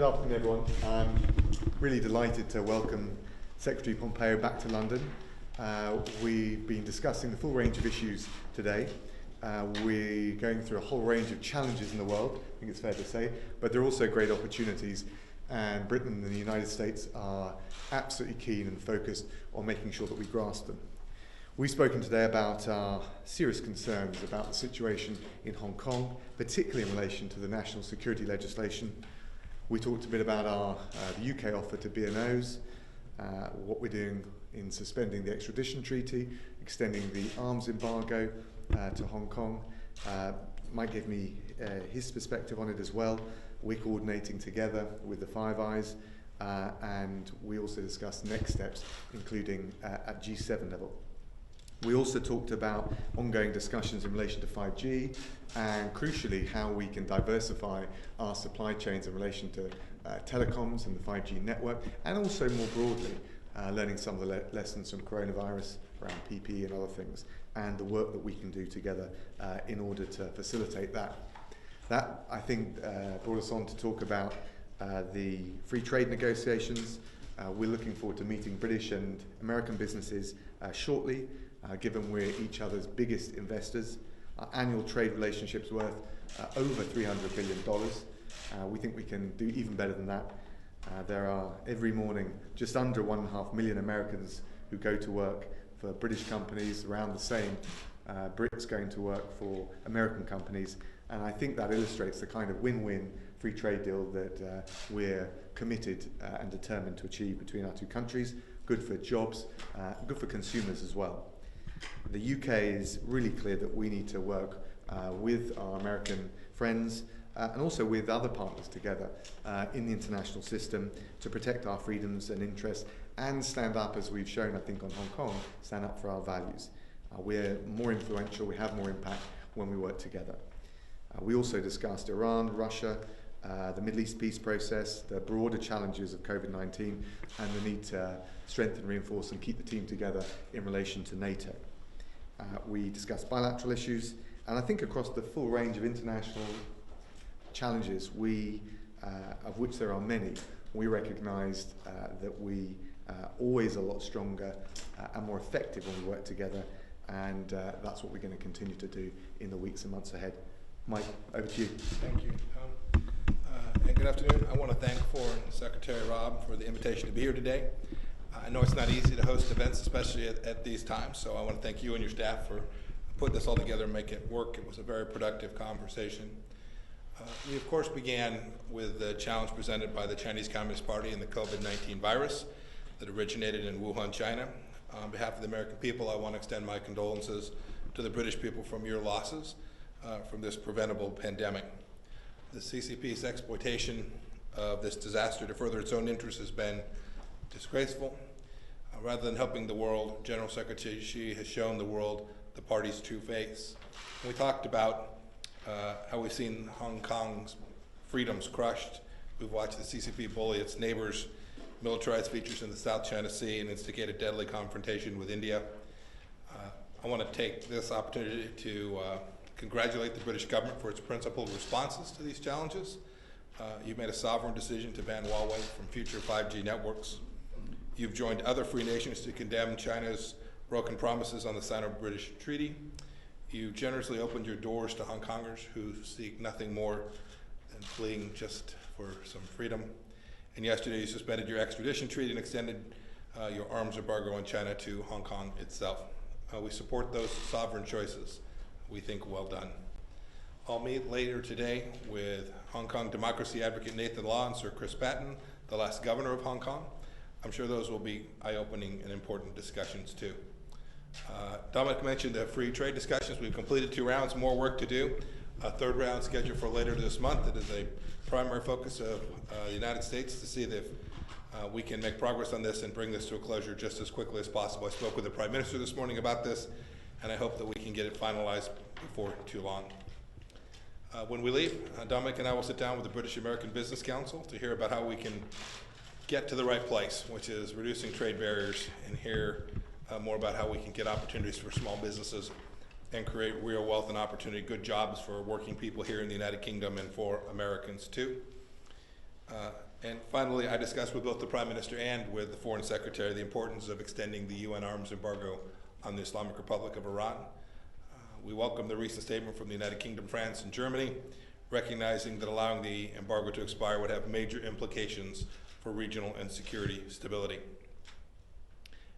afternoon, everyone. I'm really delighted to welcome Secretary Pompeo back to London. We've been discussing the full range of issues today. We're going through a whole range of challenges in the world, I think it's fair to say, but there are also great opportunities, and Britain and the United States are absolutely keen and focused on making sure that we grasp them. We've spoken today about our serious concerns about the situation in Hong Kong, particularly in relation to the national security legislation. We talked a bit about the UK offer to B&Os, what we're doing in suspending the extradition treaty, extending the arms embargo to Hong Kong. Mike gave me his perspective on it as well. We're coordinating together with the Five Eyes, and we also discussed next steps, including at G7 level. We also talked about ongoing discussions in relation to 5G and, crucially, how we can diversify our supply chains in relation to telecoms and the 5G network, and also more broadly, learning some of the lessons from coronavirus around PPE and other things, and the work that we can do together in order to facilitate that. That, I think, brought us on to talk about the free trade negotiations. We're looking forward to meeting British and American businesses shortly, given we're each other's biggest investors. Our annual trade relationship's worth over $300 billion. We think we can do even better than that. There are, every morning, just under 1.5 million Americans who go to work for British companies, around the same Brits going to work for American companies. And I think that illustrates the kind of win-win free trade deal that we're committed and determined to achieve between our two countries. Good for jobs, good for consumers as well. The UK is really clear that we need to work with our American friends and also with other partners together in the international system to protect our freedoms and interests and stand up, as we've shown, I think, on Hong Kong, stand up for our values. We're more influential, we have more impact when we work together. We also discussed Iran, Russia, the Middle East peace process, the broader challenges of COVID-19, and the need to strengthen, reinforce, and keep the team together in relation to NATO. We discussed bilateral issues, and I think across the full range of international challenges, of which there are many, we recognised that we always a lot stronger and more effective when we work together, and that's what we're going to continue to do in the weeks and months ahead. Mike, over to you. Thank you. And good afternoon. I want to thank Secretary Raab for the invitation to be here today. I know it's not easy to host events, especially at these times, so I want to thank you and your staff for putting this all together and making it work. It was a very productive conversation. We, of course, began with the challenge presented by the Chinese Communist Party and the COVID-19 virus that originated in Wuhan, China. On behalf of the American people, I want to extend my condolences to the British people from your losses from this preventable pandemic. The CCP's exploitation of this disaster to further its own interests has been disgraceful. Rather than helping the world, General Secretary Xi has shown the world the party's true face. And we talked about how we've seen Hong Kong's freedoms crushed. We've watched the CCP bully its neighbors, militarized features in the South China Sea, and instigate a deadly confrontation with India. I want to take this opportunity to congratulate the British government for its principled responses to these challenges. You've made a sovereign decision to ban Huawei from future 5G networks. You've joined other free nations to condemn China's broken promises on the Sino-British Treaty. You generously opened your doors to Hong Kongers who seek nothing more than fleeing just for some freedom. And yesterday you suspended your extradition treaty and extended your arms embargo on China to Hong Kong itself. We support those sovereign choices. We think well done. I'll meet later today with Hong Kong democracy advocate Nathan Law and Sir Chris Patten, the last governor of Hong Kong. I'm sure those will be eye-opening and important discussions too. Dominic mentioned the free trade discussions. We've completed 2 rounds, more work to do. A 3rd round scheduled for later this month. It is a primary focus of the United States to see if we can make progress on this and bring this to a closure just as quickly as possible. I spoke with the Prime Minister this morning about this, and I hope that we can get it finalized before too long. When we leave, Dominic and I will sit down with the British American Business Council to hear about how we can get to the right place, which is reducing trade barriers, and hear more about how we can get opportunities for small businesses and create real wealth and opportunity, good jobs for working people here in the United Kingdom and for Americans too. And finally, I discussed with both the Prime Minister and with the Foreign Secretary the importance of extending the UN arms embargo on the Islamic Republic of Iran. We welcome the recent statement from the United Kingdom, France, and Germany, recognizing that allowing the embargo to expire would have major implications for regional and security stability.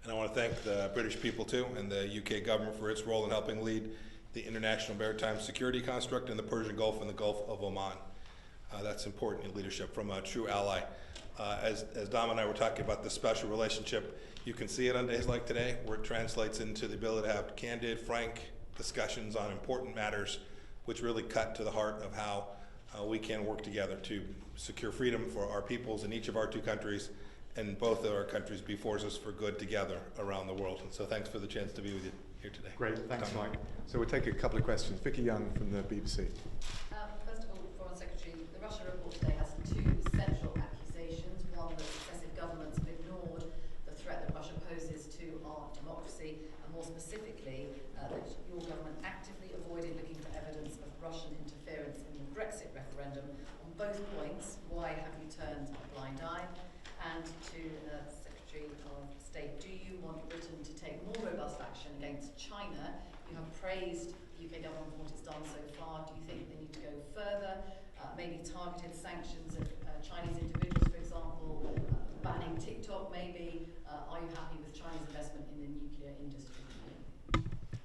And I want to thank the British people too, and the UK government for its role in helping lead the international maritime security construct in the Persian Gulf and the Gulf of Oman. That's important in leadership from a true ally. As Dom and I were talking about this special relationship, you can see it on days like today, where it translates into the ability to have candid, frank discussions on important matters, which really cut to the heart of how we can work together to secure freedom for our peoples in each of our two countries, and both of our countries be forces for good together around the world. And so thanks for the chance to be with you here today. Great, thanks, Mike. So we'll take a couple of questions. Vicky Young from the BBC. First of all, Foreign Secretary, the Russia report today has two central accusations. One, that successive governments have ignored the threat that Russia poses to our democracy, and more specifically, that your government actively avoided looking for evidence of Russian interference in the Brexit referendum. On both points, why have you turned a blind eye? And to the Secretary of State, do you want Britain to take more robust action against China? You have praised the UK government for what it's done so far. Do you think they need to go further? Maybe targeted sanctions of Chinese individuals, for example, banning TikTok maybe? Are you happy with China's investment in the nuclear industry?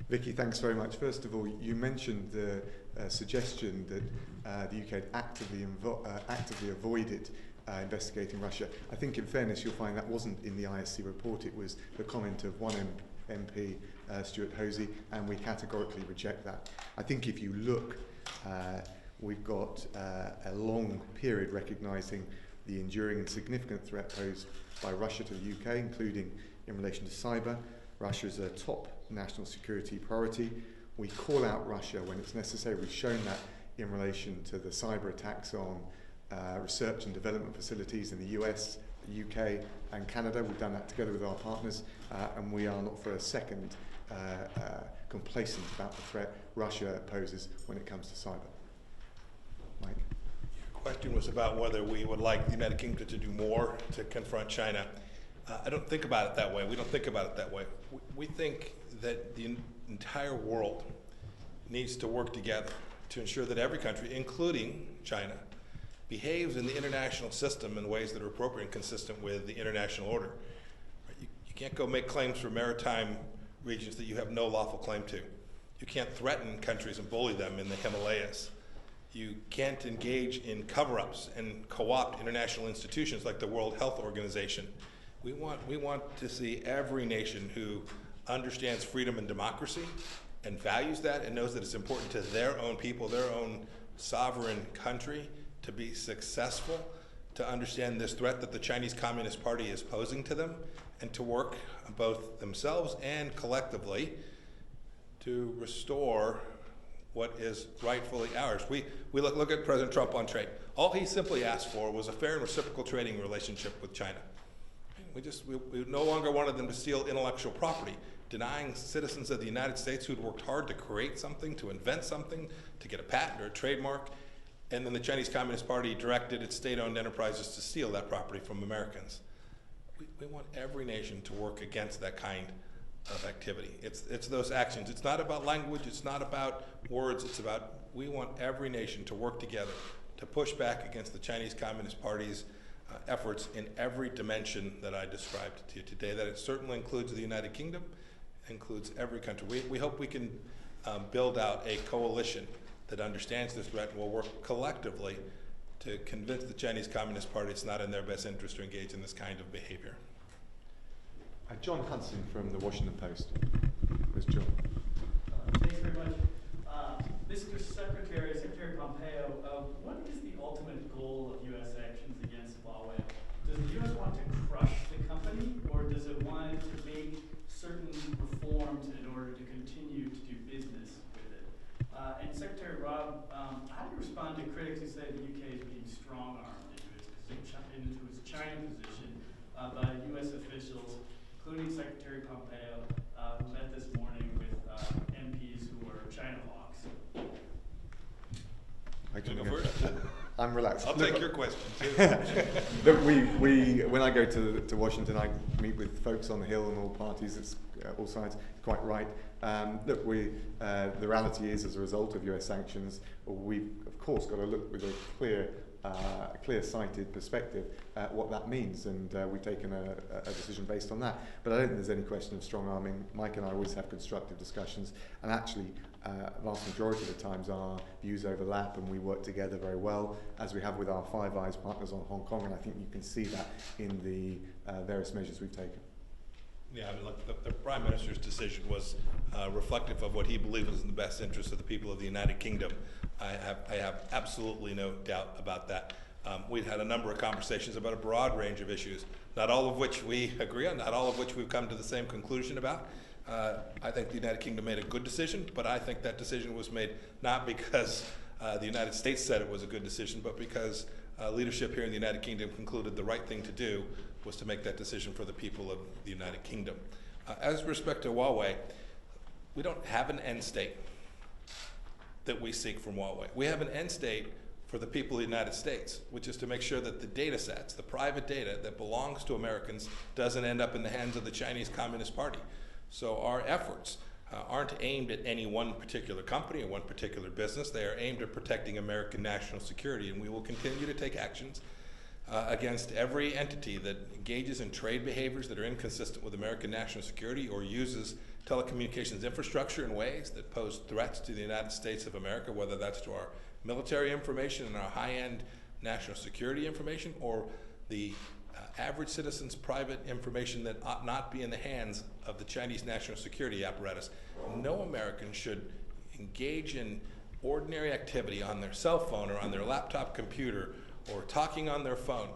Vicky, thanks very much. First of all, you mentioned the suggestion that the UK had actively avoided investigating Russia. I think in fairness you'll find that wasn't in the ISC report, it was the comment of one MP, Stuart Hosey, and we categorically reject that. I think if you look, we've got a long period recognising the enduring and significant threat posed by Russia to the UK, including in relation to cyber. Russia is a top national security priority. We call out Russia when it's necessary. We've shown that in relation to the cyber attacks on research and development facilities in the US, the UK and Canada. We've done that together with our partners, and we are not for a second complacent about the threat Russia poses when it comes to cyber. Mike? Your question was about whether we would like the United Kingdom to do more to confront China. I don't think about it that way. We don't think about it that way. We think that the entire world needs to work together to ensure that every country, including China, behaves in the international system in ways that are appropriate and consistent with the international order. You can't go make claims for maritime regions that you have no lawful claim to. You can't threaten countries and bully them in the Himalayas. You can't engage in cover-ups and co-opt international institutions like the World Health Organization. We want to see every nation who understands freedom and democracy and values that and knows that it's important to their own people, their own sovereign country, to be successful, to understand this threat that the Chinese Communist Party is posing to them, and to work both themselves and collectively to restore what is rightfully ours. We look at President Trump on trade. All he simply asked for was a fair and reciprocal trading relationship with China. We no longer wanted them to steal intellectual property, denying citizens of the United States who'd worked hard to create something, to invent something, to get a patent or a trademark. And then the Chinese Communist Party directed its state-owned enterprises to steal that property from Americans. We want every nation to work against that kind of activity. It's those actions. It's not about language, it's not about words, it's about we want every nation to work together to push back against the Chinese Communist Party's efforts in every dimension that I described to you today. That it certainly includes the United Kingdom, includes every country. We hope we can build out a coalition that understands this threat and will work collectively to convince the Chinese Communist Party it's not in their best interest to engage in this kind of behavior. John Hudson from the Washington Post. Where's John? Thanks very much. Mr. Secretary Pompeo, what is the ultimate goal of U.S. actions against Huawei? Does the U.S. want to crush the company, or does it want to make certain reforms in order to continue to do business with it? And Secretary Raab, how do you respond to critics who say the UK is being strong-armed into its China position by U.S. officials, including Secretary Pompeo, who met this morning with MPs who were China hawks? I can go first. I'm relaxed. I'll take your question too. Look, when I go to Washington, I meet with folks on the Hill and all parties, it's all sides, quite right. Look, the reality is, as a result of US sanctions, we've of course got to look with a clear-sighted perspective at what that means, and we've taken a decision based on that. But I don't think there's any question of strong-arming. Mike and I always have constructive discussions, and actually, vast majority of the times our views overlap and we work together very well, as we have with our Five Eyes partners on Hong Kong, and I think you can see that in the various measures we've taken. Yeah, I mean, look, the Prime Minister's decision was reflective of what he believed was in the best interest of the people of the United Kingdom. I have absolutely no doubt about that. We've had a number of conversations about a broad range of issues, not all of which we agree on, not all of which we've come to the same conclusion about. I think the United Kingdom made a good decision, but I think that decision was made not because the United States said it was a good decision, but because leadership here in the United Kingdom concluded the right thing to do was to make that decision for the people of the United Kingdom. As respect to Huawei, we don't have an end state that we seek from Huawei. We have an end state for the people of the United States, which is to make sure that the data sets, the private data that belongs to Americans, doesn't end up in the hands of the Chinese Communist Party. So our efforts aren't aimed at any one particular company or one particular business. They are aimed at protecting American national security, and we will continue to take actions against every entity that engages in trade behaviors that are inconsistent with American national security or uses telecommunications infrastructure in ways that pose threats to the United States of America, whether that's to our military information and our high-end national security information, or the average citizen's private information that ought not be in the hands of the Chinese national security apparatus. No American should engage in ordinary activity on their cell phone or on their laptop computer or talking on their phone.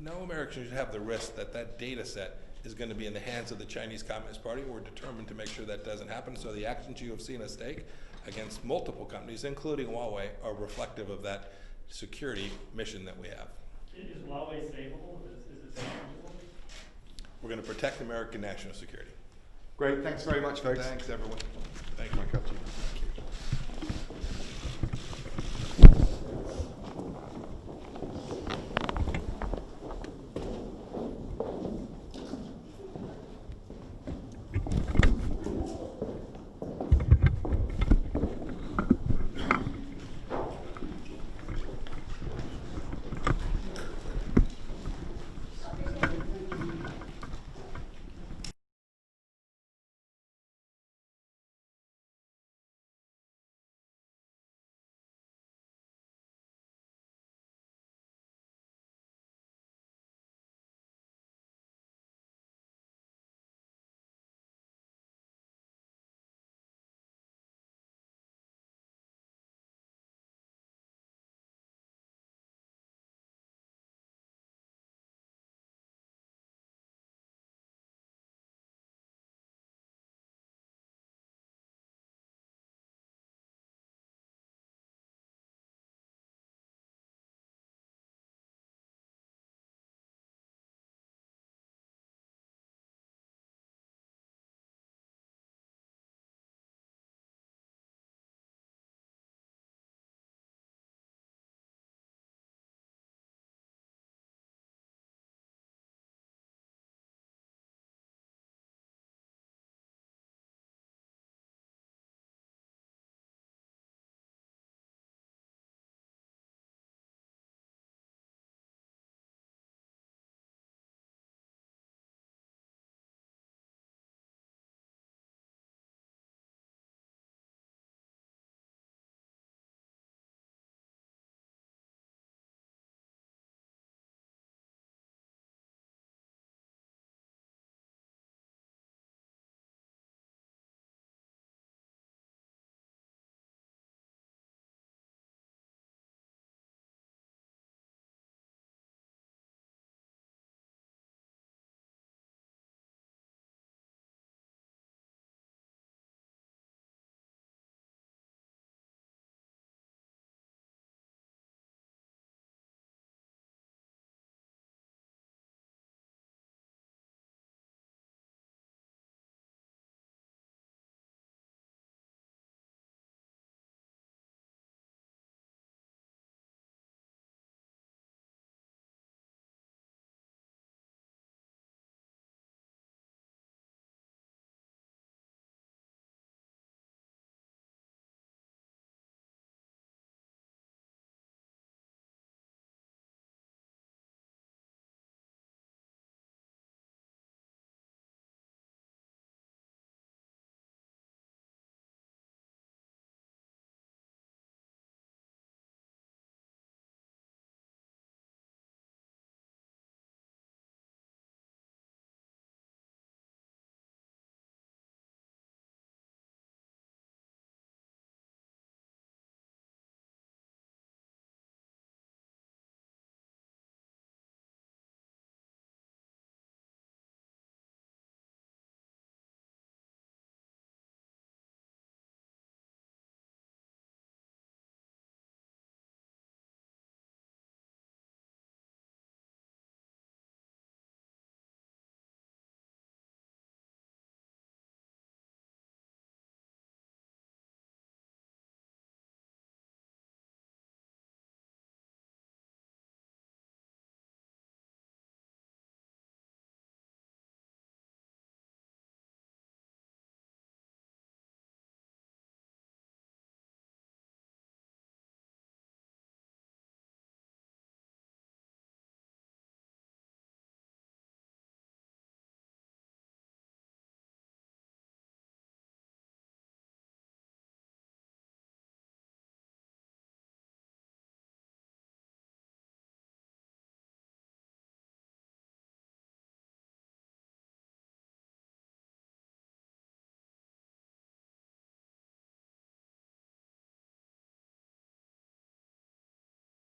No American should have the risk that that data set is going to be in the hands of the Chinese Communist Party. We're determined to make sure that doesn't happen. So the actions you have seen us take against multiple companies, including Huawei, are reflective of that security mission that we have. Is Huawei savable? Is it savable? We're going to protect American national security. Great, thanks very much, folks. Thanks, everyone.